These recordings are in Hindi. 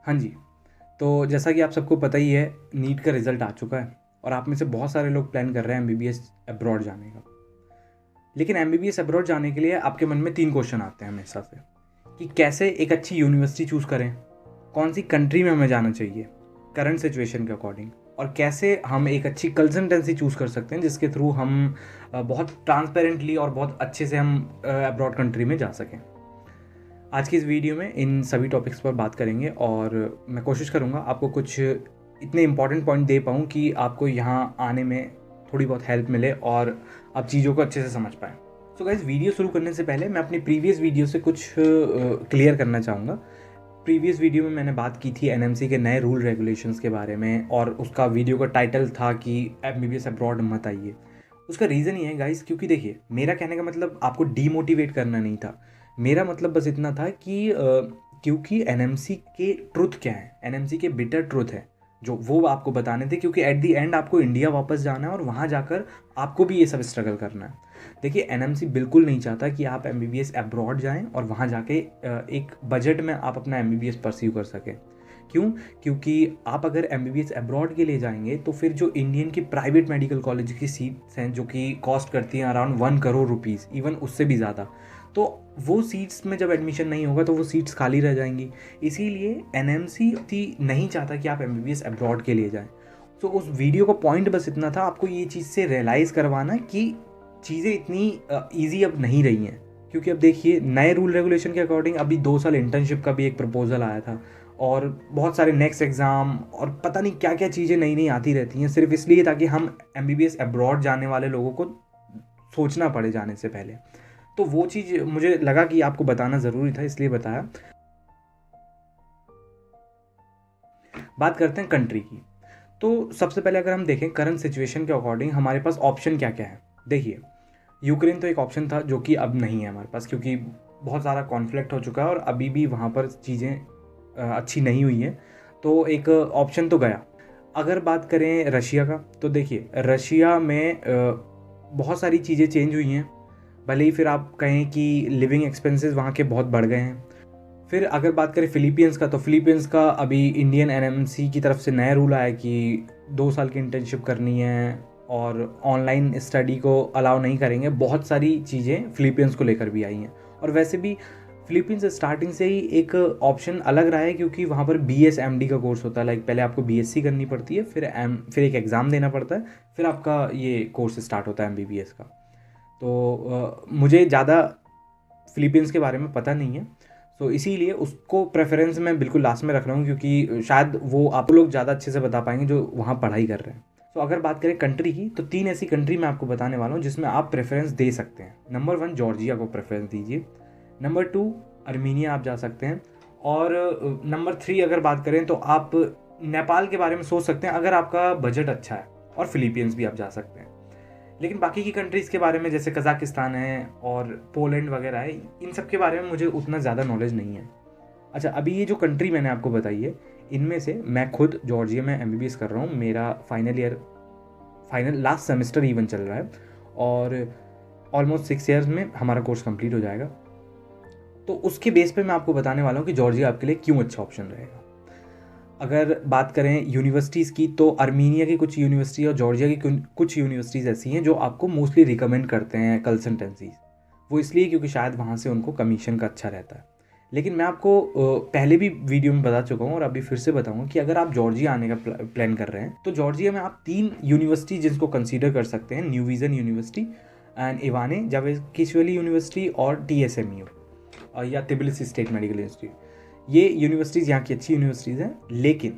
हाँ जी, तो जैसा कि आप सबको पता ही है, नीट का रिज़ल्ट आ चुका है और आप में से बहुत सारे लोग प्लान कर रहे हैं एमबीबीएस अब्रॉड जाने का। लेकिन एमबीबीएस अब्रॉड जाने के लिए आपके मन में 3 क्वेश्चन आते हैं हमेशा से कि कैसे एक अच्छी यूनिवर्सिटी चूज़ करें, कौन सी कंट्री में हमें जाना चाहिए करंट सिचुएशन के अकॉर्डिंग, और कैसे हम एक अच्छी कंसल्टेंसी चूज़ कर सकते हैं जिसके थ्रू हम बहुत ट्रांसपेरेंटली और बहुत अच्छे से हम अब्रॉड कंट्री में जा सकें। आज की इस वीडियो में इन सभी टॉपिक्स पर बात करेंगे और मैं कोशिश करूँगा आपको कुछ इतने इंपॉर्टेंट पॉइंट दे पाऊँ कि आपको यहाँ आने में थोड़ी बहुत हेल्प मिले और आप चीज़ों को अच्छे से समझ पाएँ। सो गाइस, वीडियो शुरू करने से पहले मैं अपनी प्रीवियस वीडियो से कुछ क्लियर करना चाहूँगा। प्रीवियस वीडियो में मैंने बात की थी एनएमसी के नए रूल रेगुलेशंस के बारे में और उसका वीडियो का टाइटल था कि एमबीबीएस अब्रॉड मत आइए। उसका रीज़न ये है गाइस, क्योंकि देखिए, मेरा कहने का मतलब आपको डीमोटिवेट करना नहीं था। मेरा मतलब बस इतना था कि क्योंकि एनएमसी के ट्रुथ क्या है, एनएमसी के बिटर ट्रुथ है जो वो आपको बताने थे, क्योंकि एट द एंड आपको इंडिया वापस जाना है और वहाँ जाकर आपको भी ये सब स्ट्रगल करना है। देखिए, एनएमसी बिल्कुल नहीं चाहता कि आप एमबीबीएस अब्रॉड जाएं और वहाँ जाके एक बजट में आप अपना एमबीबीएस परस्यू कर सकें। क्यों? क्योंकि आप अगर एमबीबीएस अब्रॉड के लिए जाएंगे तो फिर जो इंडियन की प्राइवेट मेडिकल कॉलेज की सीट्स हैं जो कि कॉस्ट करती हैं अराउंड 1 करोड़ रुपीज़, इवन उससे भी ज़्यादा, तो वो सीट्स में जब एडमिशन नहीं होगा तो वो सीट्स खाली रह जाएंगी। इसीलिए एनएमसी नहीं चाहता कि आप एमबीबीएस अब्रॉड के लिए जाएं। तो उस वीडियो का पॉइंट बस इतना था, आपको ये चीज़ से रियलाइज़ करवाना कि चीज़ें इतनी ईजी अब नहीं रही हैं। क्योंकि अब देखिए, नए रूल रेगुलेशन के अकॉर्डिंग अभी 2 साल इंटर्नशिप का भी एक प्रपोजल आया था और बहुत सारे नेक्स्ट एग्ज़ाम और पता नहीं क्या क्या चीज़ें नई नई आती रहती हैं, सिर्फ इसलिए ताकि हम एमबीबीएस अब्रॉड जाने वाले लोगों को सोचना पड़े जाने से पहले। तो वो चीज़ मुझे लगा कि आपको बताना ज़रूरी था, इसलिए बताया। बात करते हैं कंट्री की। तो सबसे पहले अगर हम देखें करंट सिचुएशन के अकॉर्डिंग हमारे पास ऑप्शन क्या क्या है। देखिए, यूक्रेन तो एक ऑप्शन था जो कि अब नहीं है हमारे पास, क्योंकि बहुत सारा कॉन्फ्लिक्ट हो चुका है और अभी भी वहाँ पर चीज़ें अच्छी नहीं हुई हैं, तो एक ऑप्शन तो गया। अगर बात करें रशिया का, तो देखिए रशिया में बहुत सारी चीज़ें चेंज हुई हैं। भले ही फिर आप कहें कि लिविंग एक्सपेंसेस वहाँ के बहुत बढ़ गए हैं। फिर अगर बात करें फिलीपींस का, तो फिलीपींस का अभी इंडियन एनएमसी की तरफ से नया रूल आया कि 2 साल की इंटर्नशिप करनी है और ऑनलाइन स्टडी को अलाउ नहीं करेंगे। बहुत सारी चीज़ें फिलीपींस को लेकर भी आई हैं। और वैसे भी फिलीपींस स्टार्टिंग से ही एक ऑप्शन अलग रहा है, क्योंकि वहाँ पर बीएसएमडी का कोर्स होता है। लाइक पहले आपको बीएससी करनी पड़ती है, फिर एक एग्ज़ाम देना पड़ता है, फिर आपका ये कोर्स स्टार्ट होता है एमबीबीएस का। तो मुझे ज़्यादा फिलीपींस के बारे में पता नहीं है, तो इसीलिए उसको प्रेफरेंस मैं बिल्कुल लास्ट में रख रहा हूँ, क्योंकि शायद वो आप लोग ज़्यादा अच्छे से बता पाएंगे जो वहाँ पढ़ाई कर रहे हैं। तो अगर बात करें कंट्री की, तो 3 ऐसी कंट्री मैं आपको बताने वाला हूँ जिसमें आप प्रेफरेंस दे सकते हैं। नंबर 1 जॉर्जिया को प्रेफरेंस दीजिए। नंबर 2 अर्मीनिया आप जा सकते हैं। और नंबर 3 अगर बात करें तो आप नेपाल के बारे में सोच सकते हैं अगर आपका बजट अच्छा है, और फिलीपींस भी आप जा सकते हैं। लेकिन बाकी की कंट्रीज़ के बारे में, जैसे कज़ाकिस्तान है और पोलैंड वगैरह है, इन सब के बारे में मुझे उतना ज़्यादा नॉलेज नहीं है। अच्छा, अभी ये जो कंट्री मैंने आपको बताई है, इनमें से मैं खुद जॉर्जिया में एमबीबीएस कर रहा हूँ। मेरा फाइनल लास्ट सेमेस्टर इवन चल रहा है और ऑलमोस्ट 6 ईयर्स में हमारा कोर्स कंप्लीट हो जाएगा। तो उसके बेस पे मैं आपको बताने वाला हूँ कि जॉर्जिया आपके लिए क्यों अच्छा ऑप्शन रहेगा। अगर बात करें यूनिवर्सिटीज़ की, तो अर्मीनिया की कुछ यूनिवर्सिटी और जॉर्जिया की कुछ यूनिवर्सिटीज़ ऐसी हैं जो आपको मोस्टली रिकमेंड करते हैं कंसल्टेंसीज। वो इसलिए क्योंकि शायद वहाँ से उनको कमीशन का अच्छा रहता है। लेकिन मैं आपको पहले भी वीडियो में बता चुका हूँ और अभी फिर से बताऊँगा कि अगर आप जॉर्जिया आने का प्लान कर रहे हैं, तो जॉर्जिया में आप 3 यूनिवर्सिटी जिसको कंसिडर कर सकते हैं: new vision university and Ivane Javakhishvili University और TSMU या तिबिलिसी स्टेट मेडिकल इंस्टीट्यूट। ये यूनिवर्सिटीज़ यहाँ की अच्छी यूनिवर्सिटीज़ हैं। लेकिन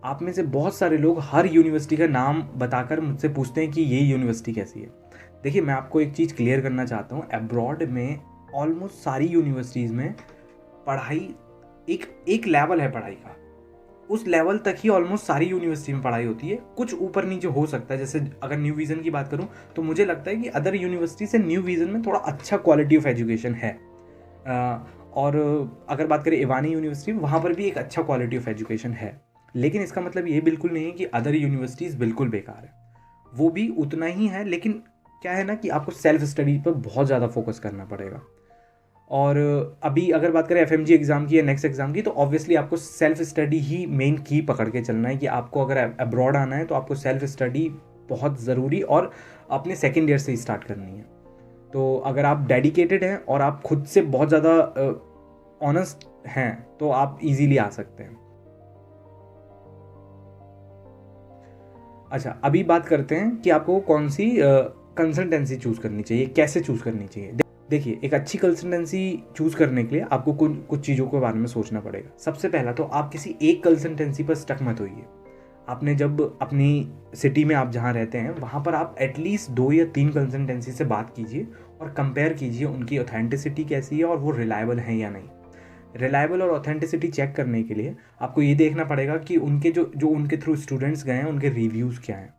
आप में से बहुत सारे लोग हर यूनिवर्सिटी का नाम बताकर मुझसे पूछते हैं कि ये यूनिवर्सिटी कैसी है। देखिए, मैं आपको एक चीज़ क्लियर करना चाहता हूँ, अब्रॉड में ऑलमोस्ट सारी यूनिवर्सिटीज़ में पढ़ाई एक लेवल है पढ़ाई का, उस लेवल तक ही ऑलमोस्ट सारी यूनिवर्सिटी में पढ़ाई होती है। कुछ ऊपर नीचे हो सकता है, जैसे अगर न्यू विज़न की बात करूँ तो मुझे लगता है कि अदर यूनिवर्सिटी से न्यू विज़न में थोड़ा अच्छा क्वालिटी ऑफ एजुकेशन है। और अगर बात करें इवानी यूनिवर्सिटी, वहाँ पर भी एक अच्छा क्वालिटी ऑफ एजुकेशन है। लेकिन इसका मतलब ये बिल्कुल नहीं है कि अदर यूनिवर्सिटीज़ बिल्कुल बेकार है, वो भी उतना ही है। लेकिन क्या है ना कि आपको सेल्फ स्टडी पर बहुत ज़्यादा फोकस करना पड़ेगा। और अभी अगर बात करें एफएमजी एग्ज़ाम की या नेक्स्ट एग्ज़ाम की, तो ऑब्वियसली आपको सेल्फ स्टडी ही मेन की पकड़ के चलना है कि आपको अगर अब्रॉड आना है तो आपको सेल्फ स्टडी बहुत ज़रूरी और अपने सेकेंड ईयर से ही स्टार्ट करनी है। तो अगर आप डेडिकेटेड हैं और आप खुद से बहुत ज़्यादा ऑनेस्ट हैं तो आप इजीली आ सकते हैं। अच्छा, अभी बात करते हैं कि आपको कौन सी कंसल्टेंसी चूज़ करनी चाहिए, कैसे चूज़ करनी चाहिए। देखिए, एक अच्छी कंसल्टेंसी चूज़ करने के लिए आपको कुछ चीज़ों के बारे में सोचना पड़ेगा। सबसे पहला तो आप किसी एक कंसल्टेंसी पर स्टक मत होइए। आपने जब अपनी सिटी में आप जहाँ रहते हैं वहाँ पर आप एटलीस्ट 2 या 3 कंसल्टेंसी से बात कीजिए और कंपेयर कीजिए उनकी ऑथेंटिसिटी कैसी है और वो रिलायबल हैं या नहीं। रिलायबल और ऑथेंटिसिटी चेक करने के लिए आपको ये देखना पड़ेगा कि उनके जो उनके थ्रू स्टूडेंट्स गए हैं उनके रिव्यूज़ क्या हैं।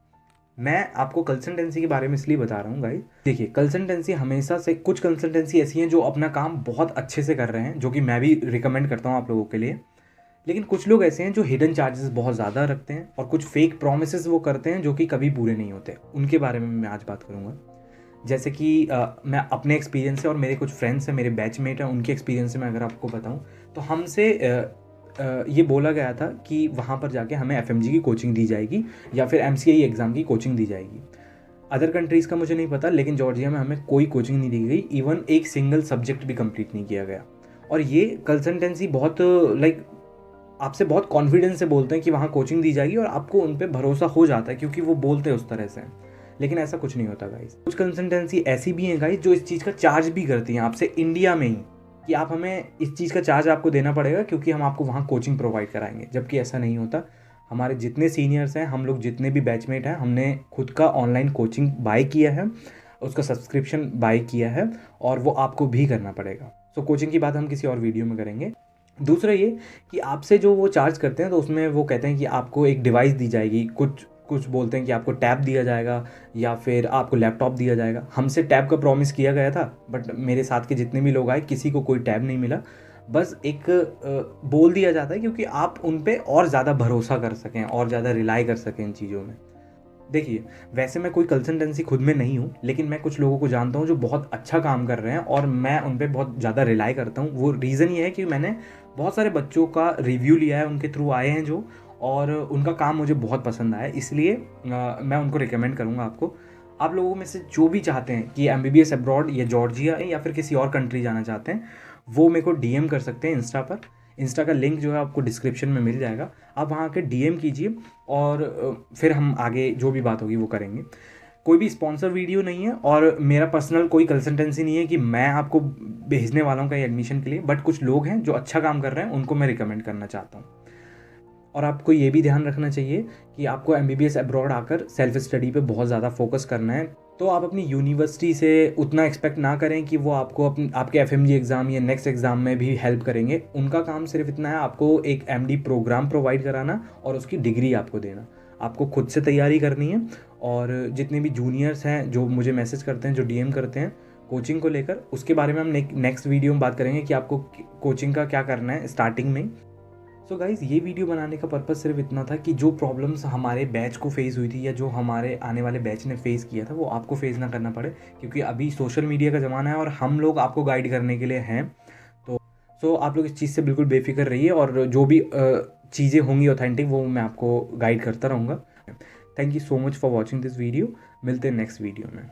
मैं आपको कंसल्टेंसी के बारे में इसलिए बता रहा हूँ गाइस, देखिए कंसल्टेंसी हमेशा से, कुछ कंसल्टेंसी ऐसी हैं जो अपना काम बहुत अच्छे से कर रहे हैं, जो कि मैं भी रिकमेंड करता हूँ आप लोगों के लिए। लेकिन कुछ लोग ऐसे हैं जो हिडन चार्जेस बहुत ज़्यादा रखते हैं और कुछ फेक प्रोमिसेस वो करते हैं जो कि कभी पूरे नहीं होते। उनके बारे में मैं आज बात करूँगा। जैसे कि मैं अपने एक्सपीरियंस से और मेरे कुछ फ्रेंड्स हैं, मेरे बैचमेट हैं, उनके एक्सपीरियंस से मैं अगर आपको बताऊँ तो हमसे ये बोला गया था कि वहाँ पर जाके हमें एफएमजी की कोचिंग दी जाएगी या फिर एमसीआई एग्ज़ाम की कोचिंग दी जाएगी। अदर कंट्रीज़ का मुझे नहीं पता, लेकिन जॉर्जिया में हमें कोई कोचिंग नहीं दी गई, इवन एक सिंगल सब्जेक्ट भी कंप्लीट नहीं किया गया। और ये कंसल्टेंसी बहुत आपसे बहुत कॉन्फिडेंस से बोलते हैं कि वहाँ कोचिंग दी जाएगी और आपको उन पर भरोसा हो जाता है क्योंकि वो बोलते हैं उस तरह से। लेकिन ऐसा कुछ नहीं होता गाइस। कुछ कंसल्टेंसी ऐसी भी हैं गाइस जो इस चीज़ का चार्ज भी करती हैं आपसे इंडिया में ही, कि आप हमें इस चीज़ का चार्ज आपको देना पड़ेगा क्योंकि हम आपको वहाँ कोचिंग प्रोवाइड कराएंगे, जबकि ऐसा नहीं होता। हमारे जितने सीनियर्स हैं, हम लोग जितने भी बैचमेट हैं, हमने खुद का ऑनलाइन कोचिंग बाय किया है, उसका सब्सक्रिप्शन बाय किया है और वो आपको भी करना पड़ेगा। सो कोचिंग की बात हम किसी और वीडियो में करेंगे। दूसरा ये कि आपसे जो वो चार्ज करते हैं तो उसमें वो कहते हैं कि आपको एक डिवाइस दी जाएगी, कुछ बोलते हैं कि आपको टैब दिया जाएगा या फिर आपको लैपटॉप दिया जाएगा। हमसे टैब का प्रॉमिस किया गया था, बट मेरे साथ के जितने भी लोग आए किसी को कोई टैब नहीं मिला। बस एक बोल दिया जाता है क्योंकि आप उन पे और ज़्यादा भरोसा कर सकें और ज़्यादा रिलाई कर सकें इन चीज़ों में। देखिए, वैसे मैं कोई कंसल्टेंसी खुद में नहीं हूँ, लेकिन मैं कुछ लोगों को जानता हूँ जो बहुत अच्छा काम कर रहे हैं और मैं उन पर बहुत ज़्यादा रिलाई करता हूँ। वो रीज़न ये है कि मैंने बहुत सारे बच्चों का रिव्यू लिया है, उनके थ्रू आए हैं जो, और उनका काम मुझे बहुत पसंद आया, इसलिए मैं उनको रिकमेंड करूँगा आपको। आप लोगों में से जो भी चाहते हैं कि एमबीबीएस अब्रॉड या जॉर्जिया या फिर किसी और कंट्री जाना चाहते हैं, वो मेरे को डीएम कर सकते हैं इंस्टा पर। इंस्टा का लिंक जो है आपको डिस्क्रिप्शन में मिल जाएगा, आप वहाँ के डीएम कीजिए और फिर हम आगे जो भी बात होगी वो करेंगे। कोई भी स्पॉन्सर वीडियो नहीं है और मेरा पर्सनल कोई कंसल्टेंसी नहीं है कि मैं आपको भेजने वाला हूँ कहीं एडमिशन के लिए, बट कुछ लोग हैं जो अच्छा काम कर रहे हैं, उनको मैं रिकमेंड करना चाहता हूँ। और आपको ये भी ध्यान रखना चाहिए कि आपको एमबीबीएस अब्रॉड आकर सेल्फ स्टडी पे बहुत ज़्यादा फोकस करना है। तो आप अपनी यूनिवर्सिटी से उतना एक्सपेक्ट ना करें कि वो आपको आपके एफएमजी एग्ज़ाम या नेक्स्ट एग्ज़ाम में भी हेल्प करेंगे। उनका काम सिर्फ इतना है, आपको एक एमडी प्रोग्राम प्रोवाइड कराना और उसकी डिग्री आपको देना। आपको खुद से तैयारी करनी है। और जितने भी जूनियर्स हैं जो मुझे मैसेज करते हैं, जो डीएम करते हैं कोचिंग को लेकर, उसके बारे में हम नेक्स्ट वीडियो में बात करेंगे कि आपको कोचिंग का क्या करना है स्टार्टिंग में। सो गाइज़, ये वीडियो बनाने का पर्पज़ सिर्फ इतना था कि जो प्रॉब्लम्स हमारे बैच को फेस हुई थी या जो हमारे आने वाले बैच ने फेस किया था वो आपको फेस ना करना पड़े, क्योंकि अभी सोशल मीडिया का ज़माना है और हम लोग आपको गाइड करने के लिए हैं। तो आप लोग इस चीज़ से बिल्कुल बेफिक्र रहिए और जो भी चीज़ें होंगी ऑथेंटिक वो मैं आपको गाइड करता रहूँगा। Thank you so much for watching this video. मिलते हैं नेक्स्ट वीडियो में।